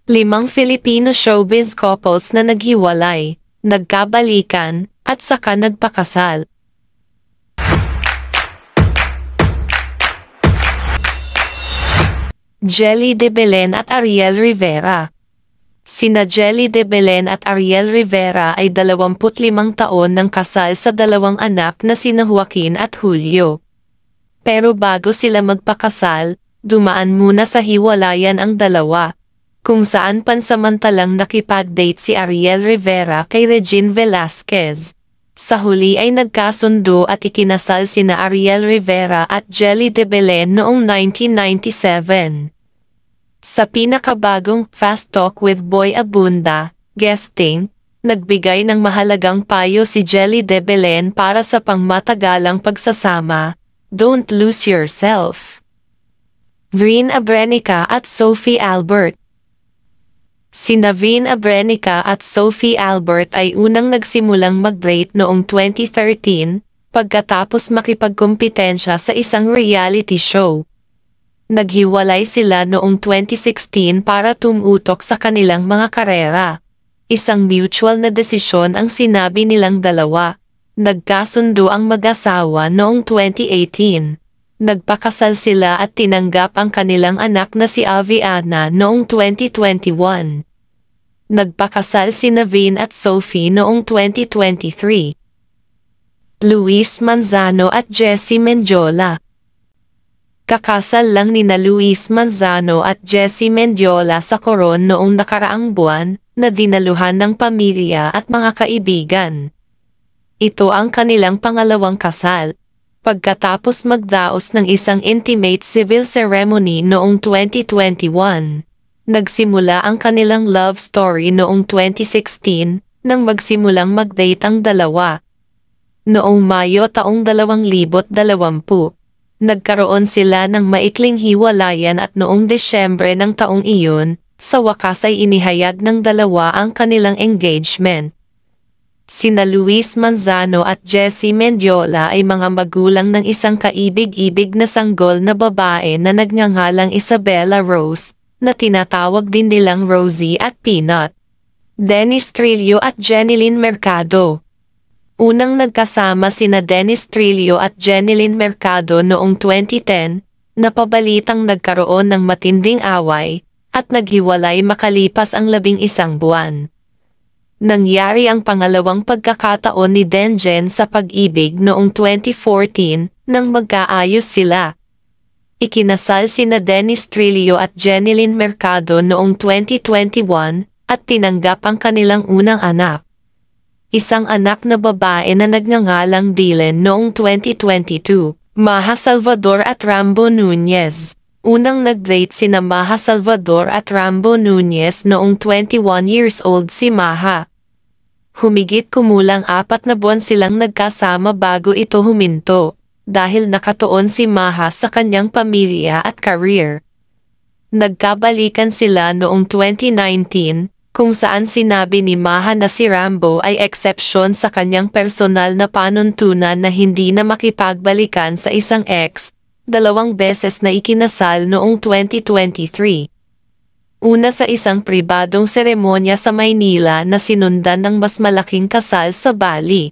5 Filipino showbiz couples na naghiwalay, nagkabalikan, at saka nagpakasal. Jelly de Belen at Ariel Rivera. Sina Jelly de Belen at Ariel Rivera ay 25 taon ng kasal sa dalawang anak na sina Joaquin at Julio. Pero bago sila magpakasal, dumaan muna sa hiwalayan ang dalawa, kung saan pansamantalang nakipag-date si Ariel Rivera kay Regine Velasquez. Sa huli ay nagkasundo at ikinasal sina Ariel Rivera at Jelly de Belen noong 1997. Sa pinakabagong Fast Talk with Boy Abunda, guesting, nagbigay ng mahalagang payo si Jelly de Belen para sa pangmatagalang pagsasama. Don't lose yourself. Vin Abrenica at Sophie Albert. Sina Vin Abrenica at Sophie Albert ay unang nagsimulang mag-date noong 2013, pagkatapos makipagkompetensya sa isang reality show. Naghiwalay sila noong 2016 para tumutok sa kanilang mga karera. Isang mutual na desisyon ang sinabi nilang dalawa. Nagkasundo ang mag-asawa noong 2018. Nagpakasal sila at tinanggap ang kanilang anak na si Aviana noong 2021. Nagpakasal sina Vin at Sophie noong 2023. Luis Manzano at Jessie Mendiola. Kakasal lang nina Luis Manzano at Jessie Mendiola sa Coron noong nakaraang buwan, na dinaluhan ng pamilya at mga kaibigan. Ito ang kanilang pangalawang kasal, pagkatapos magdaos ng isang intimate civil ceremony noong 2021. Nagsimula ang kanilang love story noong 2016, nang magsimulang mag-date ang dalawa. Noong Mayo taong 2020, nagkaroon sila ng maikling hiwalayan at noong Desyembre ng taong iyon, sa wakas ay inihayag ng dalawa ang kanilang engagement. Sina Luis Manzano at Jessie Mendiola ay mga magulang ng isang kaibig-ibig na sanggol na babae na nagngangalang Isabella Rose, na tinatawag din nilang Rosie at Peanut. Dennis Trillo at Jeneline Mercado. Unang nagkasama sina Dennis Trillo at Jeneline Mercado noong 2010, napabalitang nagkaroon ng matinding away, at naghiwalay makalipas ang 11 buwan. Nangyari ang pangalawang pagkakataon ni Denjen sa pag-ibig noong 2014, nang magkaayos sila. Ikinasal sina Dennis Trillo at Jeneline Mercado noong 2021, at tinanggap ang kanilang unang anak. Isang anak na babae na nagngangalang Dylan noong 2022. Maha Salvador at Rambo Nunez. Unang nag-date sina Maha Salvador at Rambo Nunez noong 21 years old si Maha. Humigit kumulang 4 na buwan silang nagkasama bago ito huminto, dahil nakatuon si Maha sa kanyang pamilya at career. Nagkabalikan sila noong 2019, kung saan sinabi ni Maha na si Rambo ay eksepsyon sa kanyang personal na panuntunan na hindi na makipagbalikan sa isang ex, 2 beses na ikinasal noong 2023. Una sa isang pribadong seremonya sa Maynila na sinundan ng mas malaking kasal sa Bali.